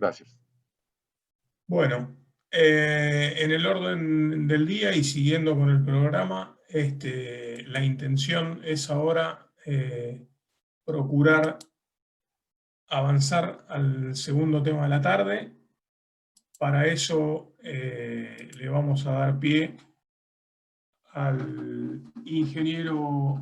Gracias. Bueno, en el orden del día y siguiendo con el programa, la intención es ahora procurar avanzar al segundo tema de la tarde. Para eso le vamos a dar pie al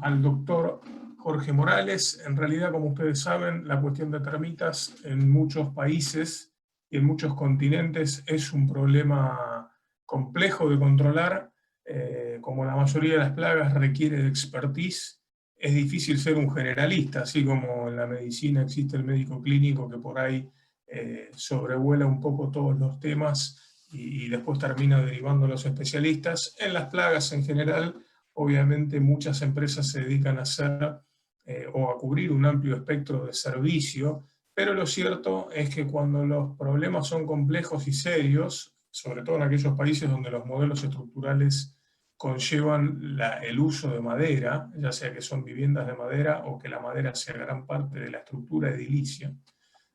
al doctor Jorge Morales. En realidad, como ustedes saben, la cuestión de termitas en muchos países y en muchos continentes es un problema complejo de controlar. Como la mayoría de las plagas requiere de expertise, es difícil ser un generalista, así como en la medicina existe el médico clínico que por ahí sobrevuela un poco todos los temas y después termina derivando a los especialistas. En las plagas en general, obviamente muchas empresas se dedican a hacer o a cubrir un amplio espectro de servicio, pero lo cierto es que cuando los problemas son complejos y serios, sobre todo en aquellos países donde los modelos estructurales conllevan el uso de madera, ya sea que son viviendas de madera o que la madera sea gran parte de la estructura edilicia,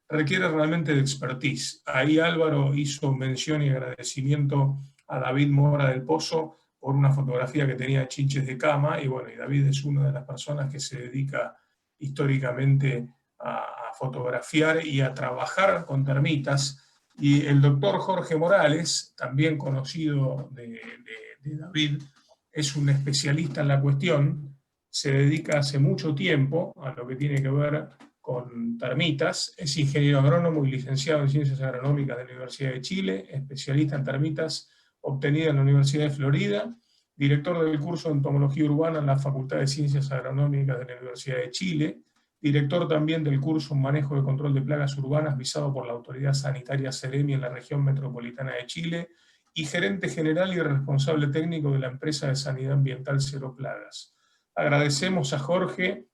requiere realmente de expertise. Ahí Álvaro hizo mención y agradecimiento a David Mora del Pozo por una fotografía que tenía de chinches de cama, y bueno, y David es una de las personas que se dedica históricamente a fotografiar y a trabajar con termitas, y el doctor Jorge Morales, también conocido de David, es un especialista en la cuestión, se dedica hace mucho tiempo a lo que tiene que ver con termitas, es ingeniero agrónomo y licenciado en Ciencias Agronómicas de la Universidad de Chile, especialista en termitas obtenida en la Universidad de Florida, director del curso de Entomología Urbana en la Facultad de Ciencias Agronómicas de la Universidad de Chile, director también del curso en Manejo de Control de Plagas Urbanas visado por la Autoridad Sanitaria Seremi en la región metropolitana de Chile, y gerente general y responsable técnico de la empresa de sanidad ambiental Cero Plagas. Agradecemos a Jorge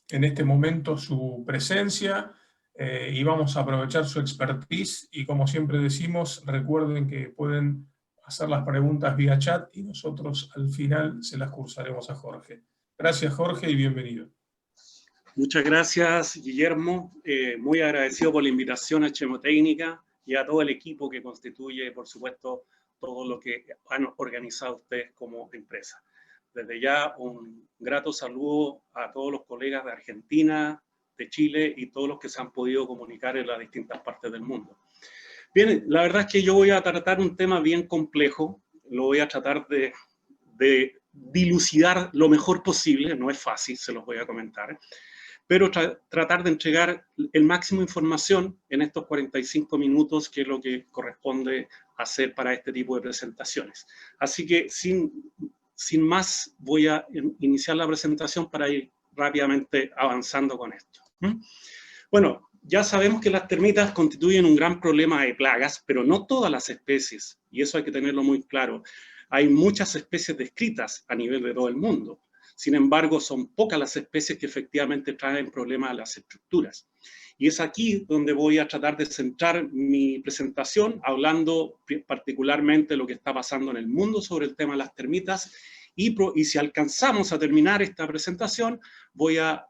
en este momento su presencia y vamos a aprovechar su expertise, y como siempre decimos, recuerden que pueden hacer las preguntas vía chat y nosotros al final se las cursaremos a Jorge. Gracias, Jorge, y bienvenido. Muchas gracias, Guillermo. Muy agradecido por la invitación a Chemotécnica y a todo el equipo que constituye, por supuesto, todo lo que han organizado ustedes como empresa. Desde ya, un grato saludo a todos los colegas de Argentina, de Chile y todos los que se han podido comunicar en las distintas partes del mundo. Bien, la verdad es que yo voy a tratar un tema bien complejo, lo voy a tratar de dilucidar lo mejor posible, no es fácil, se los voy a comentar, pero tratar de entregar el máximo de información en estos 45 minutos, que es lo que corresponde hacer para este tipo de presentaciones. Así que sin más, voy a iniciar la presentación para ir rápidamente avanzando con esto. Bueno, ya sabemos que las termitas constituyen un gran problema de plagas, pero no todas las especies, y eso hay que tenerlo muy claro. Hay muchas especies descritas a nivel de todo el mundo. Sin embargo, son pocas las especies que efectivamente traen problemas a las estructuras. Y es aquí donde voy a tratar de centrar mi presentación, hablando particularmente de lo que está pasando en el mundo sobre el tema de las termitas. Y si alcanzamos a terminar esta presentación, voy a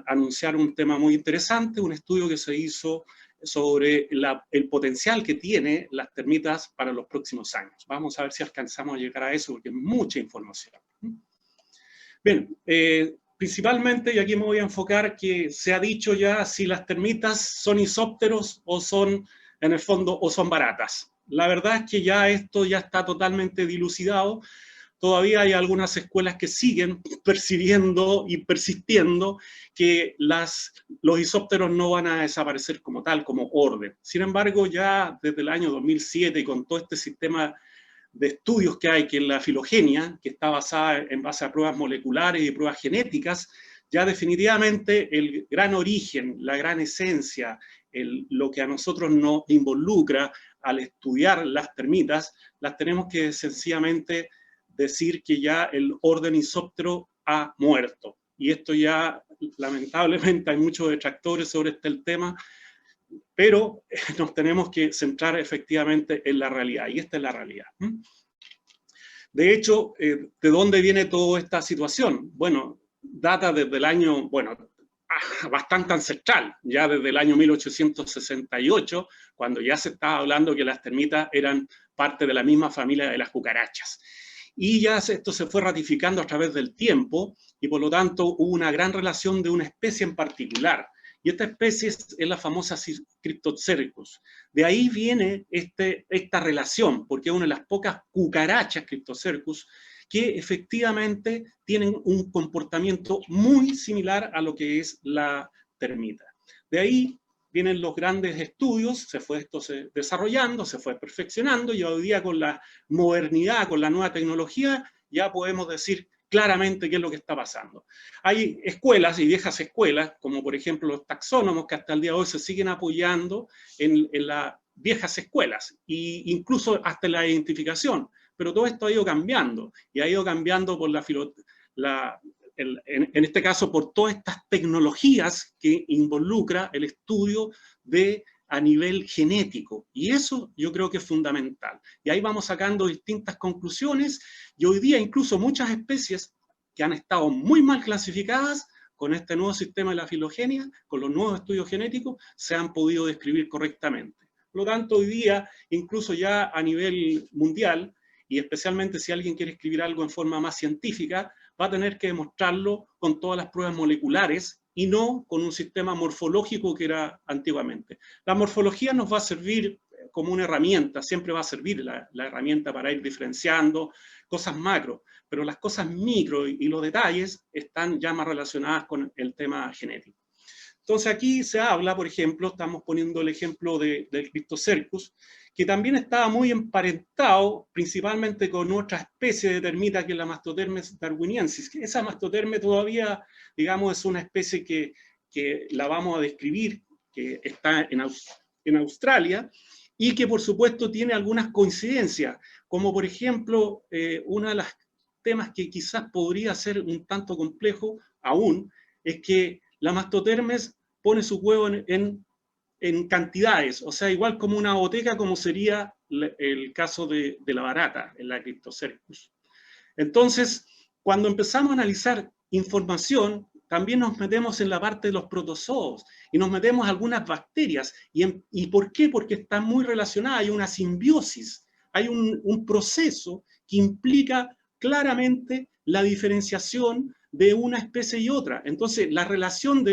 anunciar un tema muy interesante, un estudio que se hizo sobre el potencial que tiene las termitas para los próximos años. Vamos a ver si alcanzamos a llegar a eso, porque es mucha información. Bien, principalmente, y aquí me voy a enfocar, que se ha dicho ya si las termitas son isópteros o son, en el fondo, o son baratas. La verdad es que ya esto ya está totalmente dilucidado. Todavía hay algunas escuelas que siguen percibiendo y persistiendo que los isópteros no van a desaparecer como tal, como orden. Sin embargo, ya desde el año 2007, y con todo este sistema de estudios que hay, que es la filogenia, que está basada en base a pruebas moleculares y pruebas genéticas, ya definitivamente el gran origen, la gran esencia, lo que a nosotros nos involucra al estudiar las termitas, las tenemos que sencillamente decir que ya el orden isóptero ha muerto. Y esto ya, lamentablemente, hay muchos detractores sobre este tema, pero nos tenemos que centrar efectivamente en la realidad, y esta es la realidad. De hecho, ¿de dónde viene toda esta situación? Bueno, data desde el año, bueno, bastante ancestral, ya desde el año 1868, cuando ya se estaba hablando que las termitas eran parte de la misma familia de las cucarachas. Y ya esto se fue ratificando a través del tiempo, y por lo tanto hubo una gran relación de una especie en particular. Y esta especie es la famosa Cryptocercus. De ahí viene esta relación, porque es una de las pocas cucarachas Cryptocercus que efectivamente tienen un comportamiento muy similar a lo que es la termita. De ahí vienen los grandes estudios, se fue esto desarrollando, se fue perfeccionando, y hoy día con la modernidad, con la nueva tecnología, ya podemos decir claramente qué es lo que está pasando. Hay escuelas y viejas escuelas, como por ejemplo los taxónomos, que hasta el día de hoy se siguen apoyando en las viejas escuelas, e incluso hasta la identificación. Pero todo esto ha ido cambiando, y ha ido cambiando por en este caso por todas estas tecnologías que involucra el estudio a nivel genético, y eso yo creo que es fundamental. Y ahí vamos sacando distintas conclusiones, y hoy día incluso muchas especies que han estado muy mal clasificadas, con este nuevo sistema de la filogenia, con los nuevos estudios genéticos, se han podido describir correctamente. Por lo tanto, hoy día, incluso ya a nivel mundial, y especialmente si alguien quiere escribir algo en forma más científica, va a tener que demostrarlo con todas las pruebas moleculares y no con un sistema morfológico que era antiguamente. La morfología nos va a servir como una herramienta, siempre va a servir la herramienta para ir diferenciando cosas macro, pero las cosas micro y los detalles están ya más relacionadas con el tema genético. Entonces aquí se habla, por ejemplo, estamos poniendo el ejemplo del Cryptocercus, que también estaba muy emparentado principalmente con otra especie de termita que es la Mastotermes darwiniensis. Esa Mastoterme todavía, digamos, es una especie que la vamos a describir, que está en Australia, y que por supuesto tiene algunas coincidencias, como por ejemplo, uno de los temas que quizás podría ser un tanto complejo aún, es que la Mastotermes pone su huevo en cantidades, o sea, igual como una boteca, como sería el caso de la barata, en la Cryptocercus. Entonces, cuando empezamos a analizar información, también nos metemos en la parte de los protozoos, y nos metemos algunas bacterias. ¿Y por qué? Porque están muy relacionadas, hay una simbiosis, hay un proceso que implica claramente la diferenciación de una especie y otra. Entonces, la relación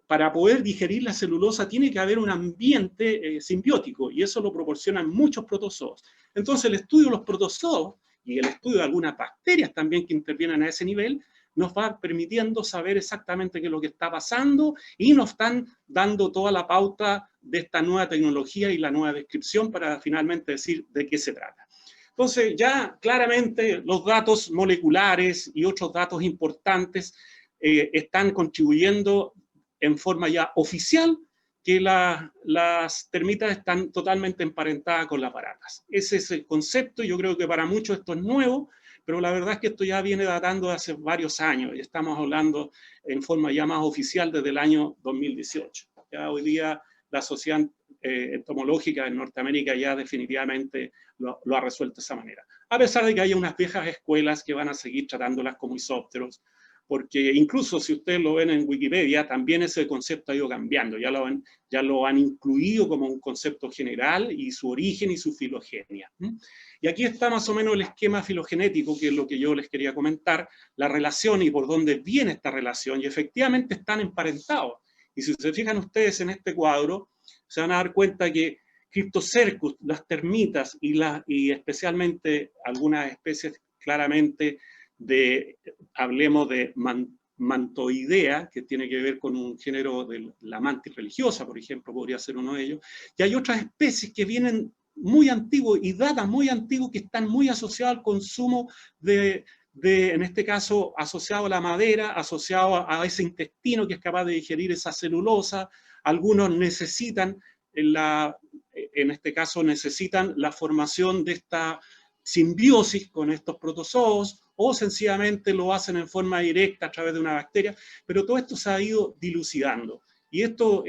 para poder digerir la celulosa tiene que haber un ambiente simbiótico, y eso lo proporcionan muchos protozoos. Entonces, el estudio de los protozoos y el estudio de algunas bacterias también que intervienen a ese nivel nos va permitiendo saber exactamente qué es lo que está pasando, y nos están dando toda la pauta de esta nueva tecnología y la nueva descripción para finalmente decir de qué se trata. Entonces, ya claramente los datos moleculares y otros datos importantes están contribuyendo en forma ya oficial que las termitas están totalmente emparentadas con las baratas. Ese es el concepto. Yo creo que para muchos esto es nuevo, pero la verdad es que esto ya viene datando de hace varios años, y estamos hablando en forma ya más oficial desde el año 2018. Ya hoy día la Sociedad Entomológica en Norteamérica ya definitivamente lo ha resuelto de esa manera. A pesar de que haya unas viejas escuelas que van a seguir tratándolas como isópteros, porque incluso si ustedes lo ven en Wikipedia, también ese concepto ha ido cambiando, ya lo han incluido como un concepto general, y su origen y su filogenia. Y aquí está más o menos el esquema filogenético, que es lo que yo les quería comentar, la relación y por dónde viene esta relación, y efectivamente están emparentados. Y si se fijan ustedes en este cuadro, se van a dar cuenta que Cryptocercus, las termitas y especialmente algunas especies claramente hablemos de Mantoidea, que tiene que ver con un género de la mantis religiosa, por ejemplo, podría ser uno de ellos, y hay otras especies que vienen muy antiguos y datan muy antiguos, que están muy asociados al consumo en este caso, asociado a la madera, asociado a ese intestino que es capaz de digerir esa celulosa. Algunos necesitan, en este caso, necesitan la formación de esta simbiosis con estos protozoos, o sencillamente lo hacen en forma directa a través de una bacteria, pero todo esto se ha ido dilucidando. Y esto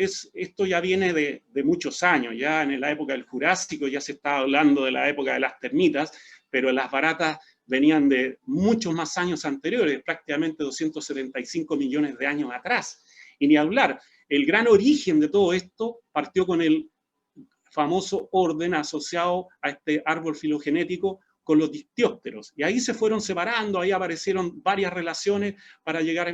ya viene de muchos años, ya en la época del Jurásico ya se estaba hablando de la época de las termitas, pero las baratas venían de muchos más años anteriores, prácticamente 275 millones de años atrás. Y ni hablar, el gran origen de todo esto partió con el famoso orden asociado a este árbol filogenético con los dictiópteros. Y ahí se fueron separando, ahí aparecieron varias relaciones para llegar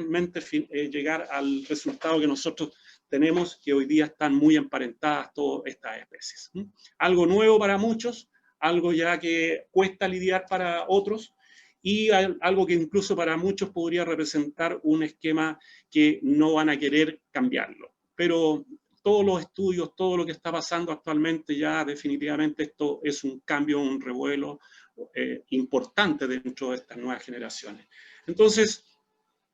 al resultado que nosotros tenemos, que hoy día están muy emparentadas todas estas especies. Algo nuevo para muchos, algo ya que cuesta lidiar para otros, y algo que incluso para muchos podría representar un esquema que no van a querer cambiarlo. Pero todos los estudios, todo lo que está pasando actualmente, ya definitivamente esto es un cambio, un revuelo importante dentro de estas nuevas generaciones. Entonces,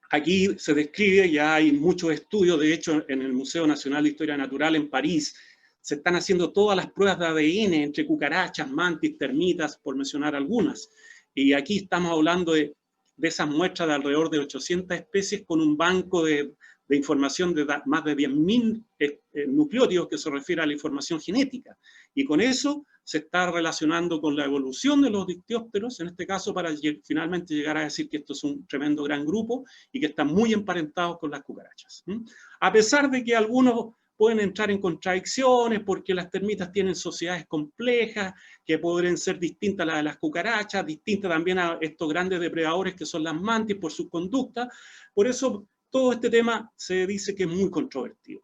aquí se describe, ya hay muchos estudios, de hecho en el Museo Nacional de Historia Natural en París, se están haciendo todas las pruebas de ADN entre cucarachas, mantis, termitas, por mencionar algunas. Y aquí estamos hablando de esas muestras de alrededor de 800 especies con un banco de información de más de 10.000 nucleótidos que se refiere a la información genética. Y con eso se está relacionando con la evolución de los dictiópteros, en este caso para finalmente llegar a decir que esto es un tremendo gran grupo y que están muy emparentados con las cucarachas. A pesar de que algunos pueden entrar en contradicciones porque las termitas tienen sociedades complejas que podrían ser distintas a las de las cucarachas, distintas también a estos grandes depredadores que son las mantis por su conducta. Por eso todo este tema se dice que es muy controvertido.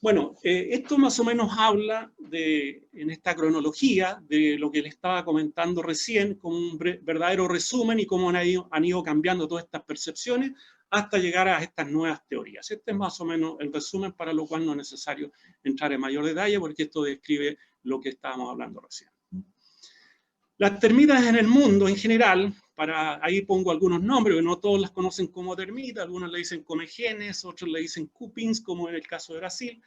Bueno, esto más o menos habla en esta cronología de lo que les estaba comentando recién, con un verdadero resumen y cómo han ido cambiando todas estas percepciones hasta llegar a estas nuevas teorías. Este es más o menos el resumen, para lo cual no es necesario entrar en mayor detalle, porque esto describe lo que estábamos hablando recién. Las termitas en el mundo en general, ahí pongo algunos nombres, porque no todos las conocen como termitas, algunos le dicen comegenes, otros le dicen cupins, como en el caso de Brasil,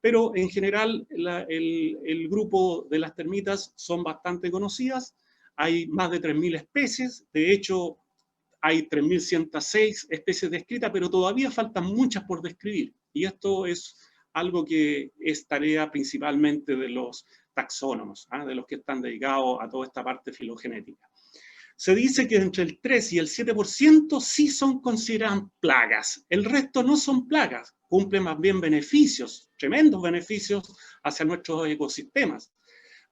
pero en general el grupo de las termitas son bastante conocidas, hay más de 3.000 especies, de hecho hay 3.106 especies descritas, pero todavía faltan muchas por describir, y esto es algo que es tarea principalmente de los taxónomos, de los que están dedicados a toda esta parte filogenética. Se dice que entre el 3 y el 7% sí son consideradas plagas, el resto no son plagas, cumplen más bien beneficios, tremendos beneficios hacia nuestros ecosistemas.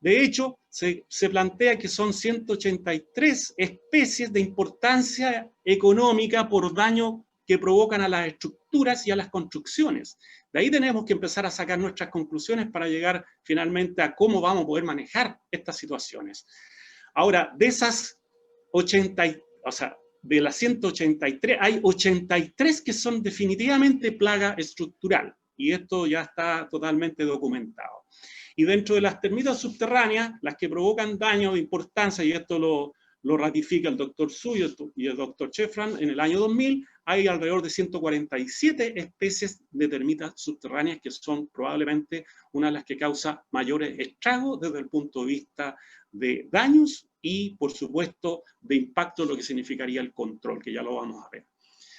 De hecho, se plantea que son 183 especies de importancia económica por daño que provocan a las estructuras y a las construcciones. De ahí tenemos que empezar a sacar nuestras conclusiones para llegar finalmente a cómo vamos a poder manejar estas situaciones. Ahora, de esas de las 183, hay 83 que son definitivamente plaga estructural, y esto ya está totalmente documentado. Y dentro de las termitas subterráneas, las que provocan daño de importancia, y esto lo ratifica el doctor Su y el doctor Chefran en el año 2000, hay alrededor de 147 especies de termitas subterráneas que son probablemente una de las que causa mayores estragos desde el punto de vista de daños y, por supuesto, de impacto, lo que significaría el control, que ya lo vamos a ver.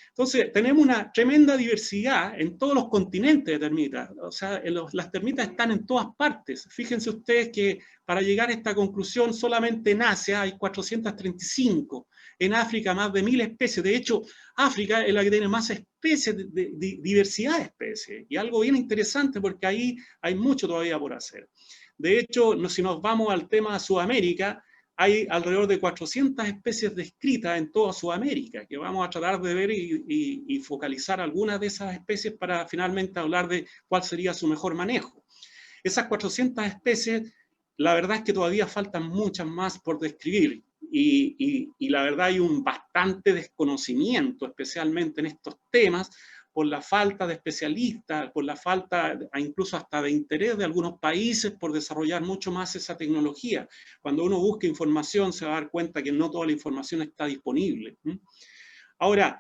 Entonces, tenemos una tremenda diversidad en todos los continentes de termitas. O sea, las termitas están en todas partes. Fíjense ustedes que para llegar a esta conclusión, solamente en Asia hay 435, en África más de 1.000 especies. De hecho, África es la que tiene más especies, de diversidad de especies. Y algo bien interesante, porque ahí hay mucho todavía por hacer. De hecho, si nos vamos al tema de Sudamérica, hay alrededor de 400 especies descritas en toda Sudamérica, que vamos a tratar de ver y focalizar algunas de esas especies para finalmente hablar de cuál sería su mejor manejo. Esas 400 especies, la verdad es que todavía faltan muchas más por describir, y la verdad hay un bastante desconocimiento, especialmente en estos temas, por la falta de especialistas, por la falta incluso hasta de interés de algunos países por desarrollar mucho más esa tecnología. Cuando uno busca información se va a dar cuenta que no toda la información está disponible. Ahora,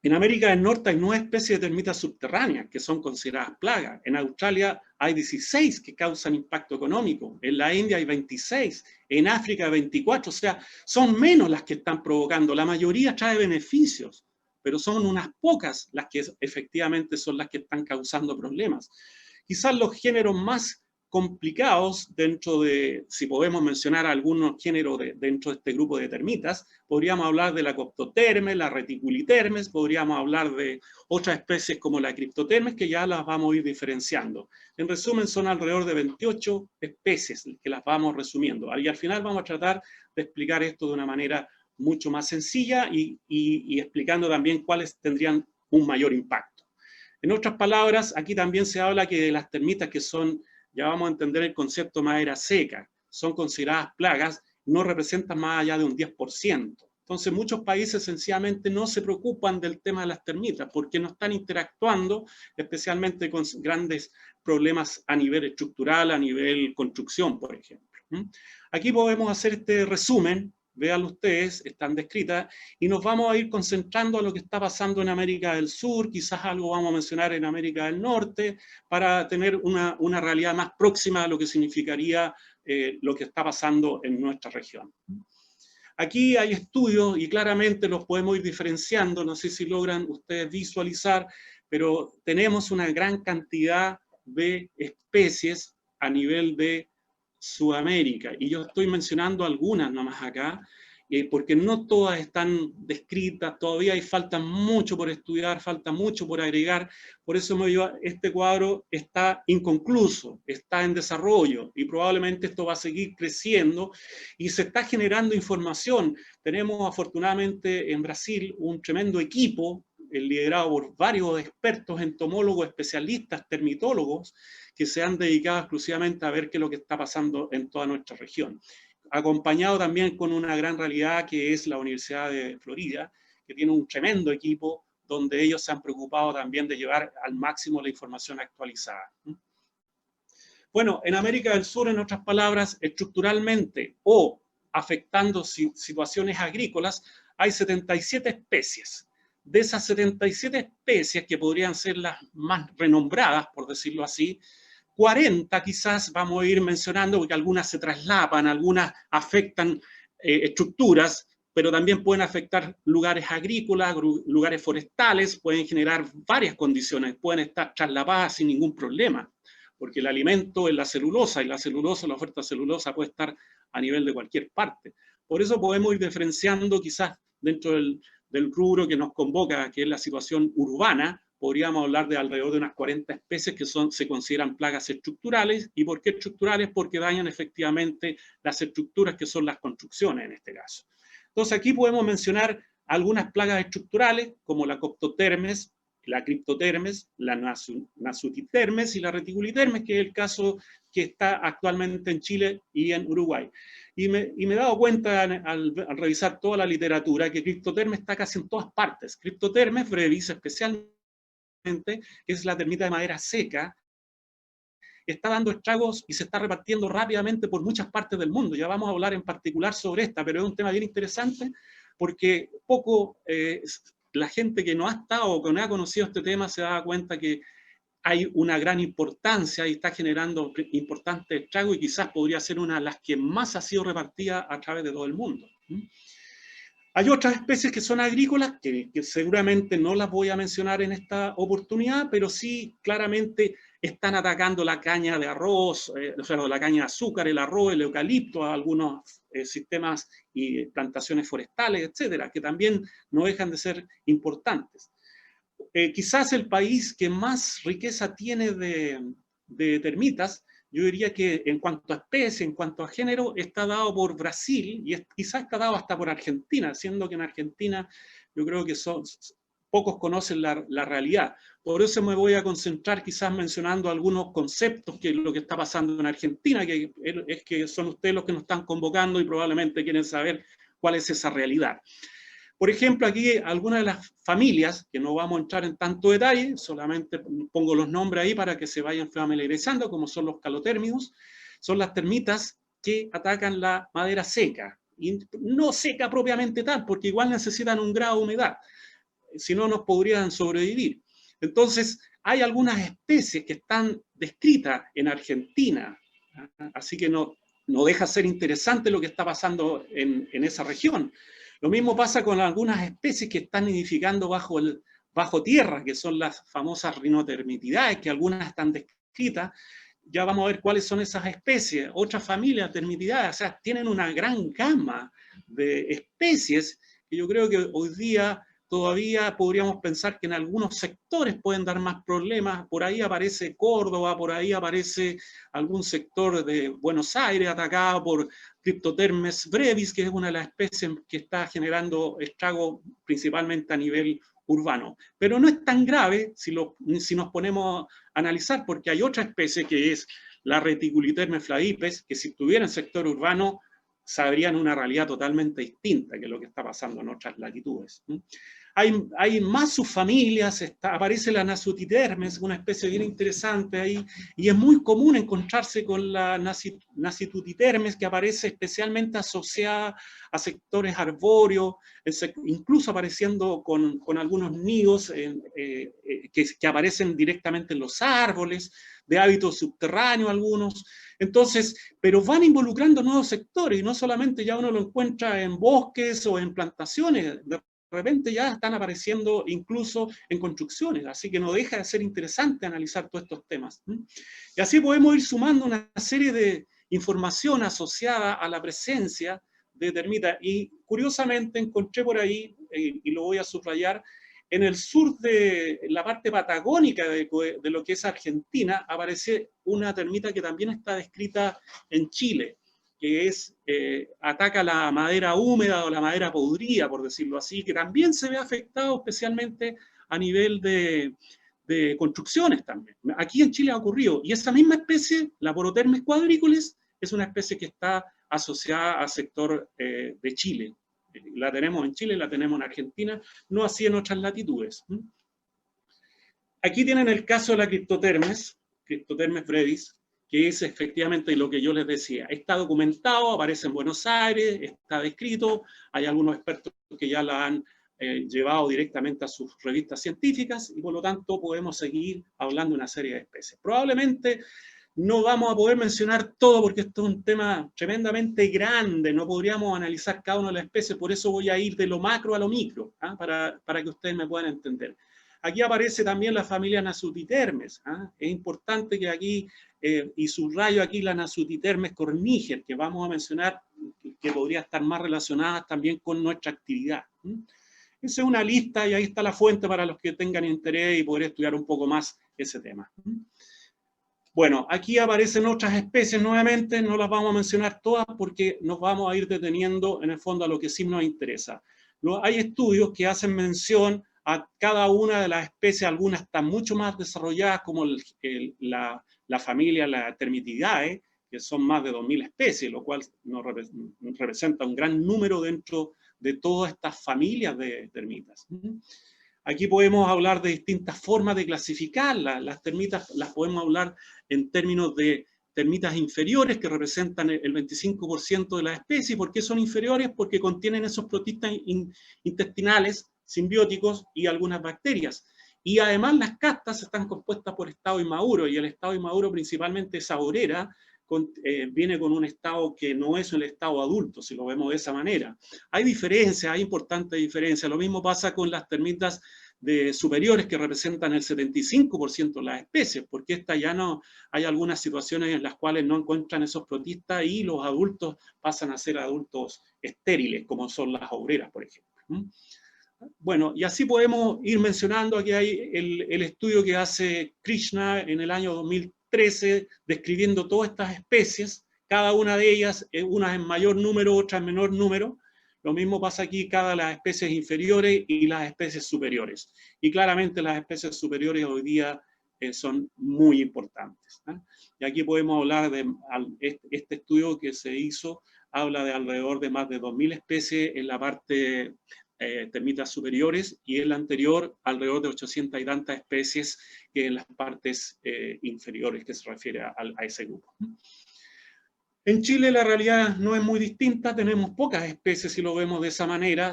en América del Norte hay 9 especies de termitas subterráneas que son consideradas plagas. En Australia hay 16 que causan impacto económico. En la India hay 26. En África 24. O sea, son menos las que están provocando. La mayoría trae beneficios, pero son unas pocas las que efectivamente son las que están causando problemas. Quizás los géneros más complicados dentro de, si podemos mencionar algunos géneros dentro de este grupo de termitas, podríamos hablar de la Coptotermes, la Reticulitermes, podríamos hablar de otras especies como la Cryptotermes, que ya las vamos a ir diferenciando. En resumen, son alrededor de 28 especies que las vamos resumiendo. Y al final vamos a tratar de explicar esto de una manera mucho más sencilla y explicando también cuáles tendrían un mayor impacto. En otras palabras, aquí también se habla que de las termitas que son, ya vamos a entender el concepto madera seca, son consideradas plagas, no representan más allá de un 10%. Entonces muchos países sencillamente no se preocupan del tema de las termitas porque no están interactuando especialmente con grandes problemas a nivel estructural, a nivel construcción, por ejemplo. Aquí podemos hacer este resumen, vean ustedes, están descritas, y nos vamos a ir concentrando en lo que está pasando en América del Sur, quizás algo vamos a mencionar en América del Norte, para tener una realidad más próxima a lo que significaría lo que está pasando en nuestra región. Aquí hay estudios y claramente los podemos ir diferenciando, no sé si logran ustedes visualizar, pero tenemos una gran cantidad de especies a nivel de Sudamérica, y yo estoy mencionando algunas nomás acá, porque no todas están descritas, todavía falta mucho por estudiar, falta mucho por agregar, por eso este cuadro está inconcluso, está en desarrollo, y probablemente esto va a seguir creciendo, y se está generando información. Tenemos afortunadamente en Brasil un tremendo equipo, liderado por varios expertos, entomólogos, especialistas, termitólogos, que se han dedicado exclusivamente a ver qué es lo que está pasando en toda nuestra región. Acompañado también con una gran realidad que es la Universidad de Florida, que tiene un tremendo equipo donde ellos se han preocupado también de llevar al máximo la información actualizada. Bueno, en América del Sur, en otras palabras, estructuralmente o afectando situaciones agrícolas, hay 77 especies. De esas 77 especies, que podrían ser las más renombradas, por decirlo así, 40 quizás vamos a ir mencionando, porque algunas se traslapan, algunas afectan estructuras, pero también pueden afectar lugares agrícolas, lugares forestales, pueden generar varias condiciones, pueden estar traslapadas sin ningún problema, porque el alimento es la celulosa, y la oferta de celulosa puede estar a nivel de cualquier parte. Por eso podemos ir diferenciando quizás dentro del rubro que nos convoca, que es la situación urbana, podríamos hablar de alrededor de unas 40 especies que se consideran plagas estructurales. ¿Y por qué estructurales? Porque dañan efectivamente las estructuras, que son las construcciones en este caso. Entonces aquí podemos mencionar algunas plagas estructurales, como la Coptotermes, la Cryptotermes, la Nasutitermes y la Reticulitermes, que es el caso que está actualmente en Chile y en Uruguay. Y me he dado cuenta al revisar toda la literatura que Cryptotermes está casi en todas partes. Cryptotermes brevis especialmente, que es la termita de madera seca, está dando estragos y se está repartiendo rápidamente por muchas partes del mundo. Ya vamos a hablar en particular sobre esta, pero es un tema bien interesante porque la gente que no ha estado o que no ha conocido este tema se da cuenta que hay una gran importancia y está generando importantes estragos, y quizás podría ser una de las que más ha sido repartida a través de todo el mundo. Hay otras especies que son agrícolas, que seguramente no las voy a mencionar en esta oportunidad, pero sí claramente están atacando la caña de arroz, o sea, la caña de azúcar, el arroz, el eucalipto, algunos sistemas y plantaciones forestales, etcétera, que también no dejan de ser importantes. Quizás el país que más riqueza tiene de termitas, yo diría que en cuanto a especie, en cuanto a género, está dado por Brasil, y quizás está dado hasta por Argentina, siendo que en Argentina yo creo que pocos conocen la realidad. Por eso me voy a concentrar quizás mencionando algunos conceptos, que es lo que está pasando en Argentina, que es que son ustedes los que nos están convocando y probablemente quieren saber cuál es esa realidad. Por ejemplo, aquí algunas de las familias, que no vamos a entrar en tanto detalle, solamente pongo los nombres ahí para que se vayan familiarizando, como son los calotérmidos, son las termitas que atacan la madera seca, y no seca propiamente tal, porque igual necesitan un grado de humedad, si no nos podrían sobrevivir. Entonces, hay algunas especies que están descritas en Argentina, así que no deja de ser interesante lo que está pasando en esa región. Lo mismo pasa con algunas especies que están nidificando bajo tierra, que son las famosas rinotermitidae, que algunas están descritas, ya vamos a ver cuáles son esas especies. Otras familias termitidae, o sea, tienen una gran gama de especies que yo creo que hoy día todavía podríamos pensar que en algunos sectores pueden dar más problemas. Por ahí aparece Córdoba, por ahí aparece algún sector de Buenos Aires atacado por Cryptothermes brevis, que es una de las especies que está generando estragos principalmente a nivel urbano. Pero no es tan grave si nos ponemos a analizar, porque hay otra especie que es la Reticulitermes flavipes, que si estuviera en sector urbano sabrían una realidad totalmente distinta que lo que está pasando en otras latitudes. Hay más subfamilias, aparece la Nasutitermes, una especie bien interesante ahí, y es muy común encontrarse con la Nasutitermes, que aparece especialmente asociada a sectores arbóreos, incluso apareciendo con algunos nidos que aparecen directamente en los árboles, de hábitos subterráneos algunos. Entonces, pero van involucrando nuevos sectores, y no solamente ya uno lo encuentra en bosques o en plantaciones, de repente ya están apareciendo incluso en construcciones, así que no deja de ser interesante analizar todos estos temas. Y así podemos ir sumando una serie de información asociada a la presencia de termitas, y curiosamente encontré por ahí, y lo voy a subrayar, en el sur de la parte patagónica de lo que es Argentina, aparece una termita que también está descrita en Chile, que ataca la madera húmeda o la madera podrida, por decirlo así, que también se ve afectado especialmente a nivel de construcciones también. Aquí en Chile ha ocurrido, y esa misma especie, la Porotermes quadricules, es una especie que está asociada al sector de Chile. La tenemos en Chile, la tenemos en Argentina, no así en otras latitudes. Aquí tienen el caso de la Cryptothermes brevis, que es efectivamente lo que yo les decía. Está documentado, aparece en Buenos Aires, está descrito, hay algunos expertos que ya la han llevado directamente a sus revistas científicas, y por lo tanto podemos seguir hablando de una serie de especies. Probablemente no vamos a poder mencionar todo porque esto es un tema tremendamente grande, no podríamos analizar cada una de las especies, por eso voy a ir de lo macro a lo micro, ¿ah? para que ustedes me puedan entender. Aquí aparece también la familia Nasutitermes. ¿Ah? Es importante que aquí, y subrayo aquí la Nasutitermes corniger, que vamos a mencionar, que podría estar más relacionada también con nuestra actividad. Esa es una lista, y ahí está la fuente para los que tengan interés y poder estudiar un poco más ese tema. Bueno, aquí aparecen otras especies nuevamente, no las vamos a mencionar todas porque nos vamos a ir deteniendo en el fondo a lo que sí nos interesa. Hay estudios que hacen mención a cada una de las especies, algunas están mucho más desarrolladas, como la familia, la Termitidae, que son más de 2000 especies, lo cual nos representa un gran número dentro de todas estas familias de termitas. Aquí podemos hablar de distintas formas de clasificarlas. Las termitas las podemos hablar en términos de termitas inferiores, que representan el 25% de las especies. ¿Por qué son inferiores? Porque contienen esos protistas intestinales simbióticos y algunas bacterias. Y además las castas están compuestas por estado inmaduro, y el estado inmaduro principalmente es aurera, viene con un estado que no es el estado adulto, si lo vemos de esa manera. Hay diferencias, hay importantes diferencias. Lo mismo pasa con las termitas superiores, que representan el 75% de las especies, porque ya no hay algunas situaciones en las cuales no encuentran esos protistas y los adultos pasan a ser adultos estériles, como son las aureras, por ejemplo. Bueno, y así podemos ir mencionando. Aquí hay el estudio que hace Krishna en el año 2013, describiendo todas estas especies, cada una de ellas, unas en mayor número, otras en menor número. Lo mismo pasa aquí, cada de las especies inferiores y las especies superiores. Y claramente las especies superiores hoy día son muy importantes. Y aquí podemos hablar de este estudio que se hizo, habla de alrededor de más de 2000 especies en la parte termitas superiores, y el anterior alrededor de 800 y tantas especies que en las partes inferiores, que se refiere a ese grupo. En Chile la realidad no es muy distinta, tenemos pocas especies si lo vemos de esa manera.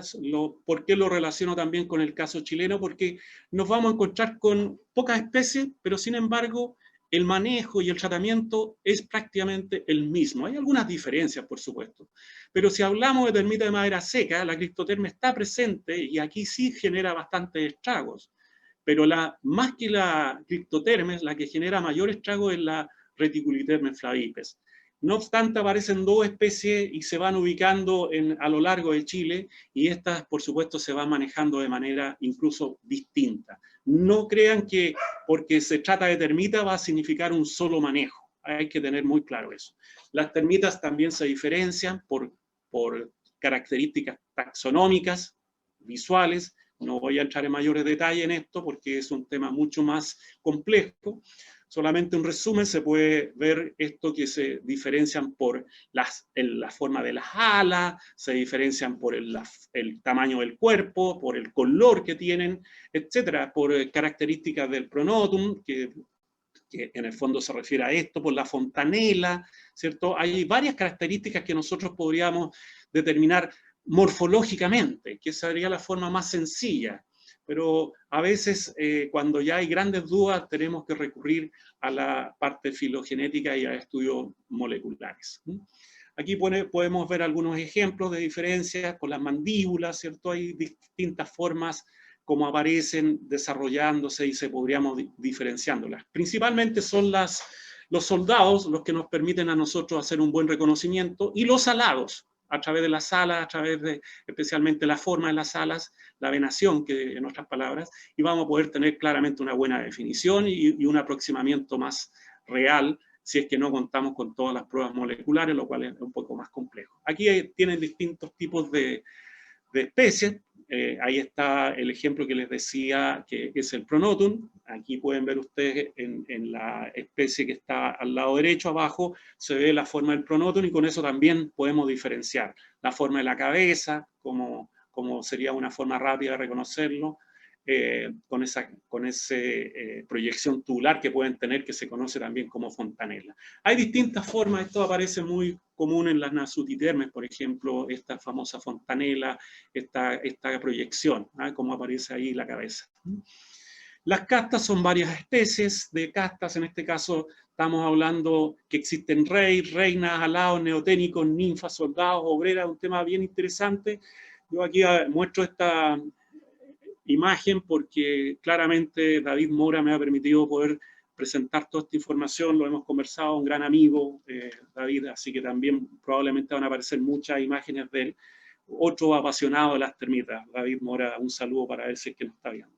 ¿Por qué lo relaciono también con el caso chileno? Porque nos vamos a encontrar con pocas especies, pero sin embargo el manejo y el tratamiento es prácticamente el mismo. Hay algunas diferencias, por supuesto, pero si hablamos de termita de madera seca, la Cryptothermes está presente, y aquí sí genera bastantes estragos, pero más que la Cryptothermes, la que genera mayor estrago es la Reticulitermes flavipes. No obstante, aparecen 2 especies y se van ubicando a lo largo de Chile, y estas, por supuesto, se van manejando de manera incluso distinta. No crean que porque se trata de termita va a significar un solo manejo. Hay que tener muy claro eso. Las termitas también se diferencian por características taxonómicas, visuales. No voy a entrar en mayores detalles en esto porque es un tema mucho más complejo. Solamente un resumen, se puede ver esto que se diferencian por la forma de las alas, se diferencian por el tamaño del cuerpo, por el color que tienen, etcétera, por características del pronotum, que en el fondo se refiere a esto, por la fontanela, ¿cierto? Hay varias características que nosotros podríamos determinar morfológicamente, que sería la forma más sencilla. Pero a veces, cuando ya hay grandes dudas, tenemos que recurrir a la parte filogenética y a estudios moleculares. Aquí podemos ver algunos ejemplos de diferencias con las mandíbulas, ¿cierto? Hay distintas formas como aparecen desarrollándose y se podríamos diferenciándolas. Principalmente son los soldados los que nos permiten a nosotros hacer un buen reconocimiento, y los alados, a través de las alas, a través de especialmente la forma de las alas, la venación, que en otras palabras, y vamos a poder tener claramente una buena definición y un aproximamiento más real, si es que no contamos con todas las pruebas moleculares, lo cual es un poco más complejo. Aquí tienen distintos tipos de especies. Ahí está el ejemplo que les decía, que es el pronotum. Aquí pueden ver ustedes en la especie que está al lado derecho, abajo, se ve la forma del pronotum, y con eso también podemos diferenciar la forma de la cabeza, como sería una forma rápida de reconocerlo, con esa proyección tubular que pueden tener, que se conoce también como fontanela. Hay distintas formas, esto aparece muy común en las nasutitermes, por ejemplo, esta famosa fontanela, esta proyección, ¿eh? Como aparece ahí la cabeza. Las castas son varias especies de castas. En este caso estamos hablando que existen reyes, reinas, alados, neoténicos, ninfas, soldados, obreras, un tema bien interesante. Yo aquí muestro esta imagen porque claramente David Mora me ha permitido poder presentar toda esta información. Lo hemos conversado, un gran amigo, David, así que también probablemente van a aparecer muchas imágenes de él. Otro apasionado de las termitas, David Mora, un saludo para él si es que nos está viendo.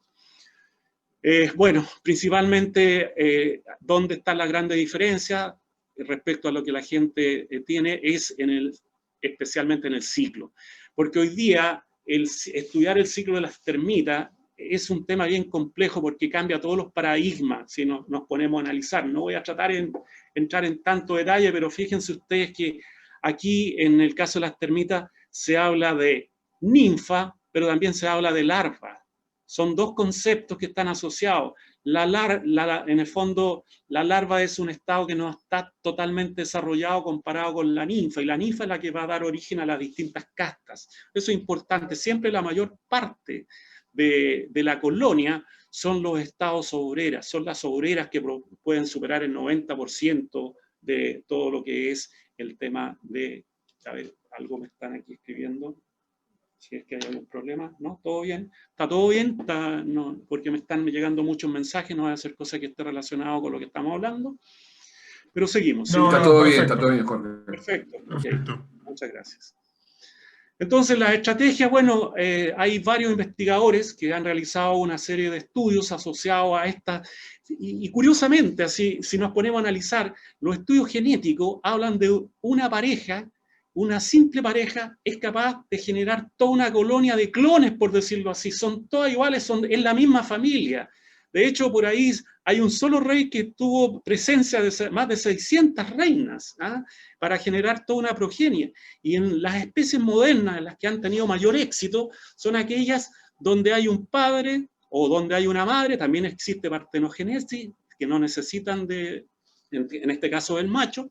Bueno, principalmente, ¿dónde está la grande diferencia respecto a lo que la gente tiene? Es especialmente en el ciclo. Porque hoy día estudiar el ciclo de las termitas es un tema bien complejo porque cambia todos los paradigmas si nos ponemos a analizar. No voy a tratar de entrar en tanto detalle, pero fíjense ustedes que aquí en el caso de las termitas se habla de ninfa, pero también se habla de larva. Son 2 conceptos que están asociados. En el fondo, la larva es un estado que no está totalmente desarrollado comparado con la ninfa, y la ninfa es la que va a dar origen a las distintas castas. Eso es importante. Siempre la mayor parte de la colonia son los estados obreras, son las obreras que pueden superar el 90% de todo lo que es el tema de... A ver, algo me están aquí escribiendo. Si es que hay algún problema, ¿no? ¿Todo bien? ¿Está todo bien? No, porque me están llegando muchos mensajes, no voy a hacer cosas que estén relacionadas con lo que estamos hablando. Pero seguimos. No, está todo bien, Jorge. Perfecto. Okay. Muchas gracias. Entonces, las estrategias, bueno, hay varios investigadores que han realizado una serie de estudios asociados a estas, y curiosamente, así, si nos ponemos a analizar, los estudios genéticos hablan de una pareja. Una simple pareja es capaz de generar toda una colonia de clones, por decirlo así. Son todas iguales, son en la misma familia. De hecho, por ahí hay un solo rey que tuvo presencia de más de 600 reinas, ¿ah? Para generar toda una progenie. Y en las especies modernas, en las que han tenido mayor éxito, son aquellas donde hay un padre o donde hay una madre. También existe partenogénesis, que no necesitan en este caso del macho,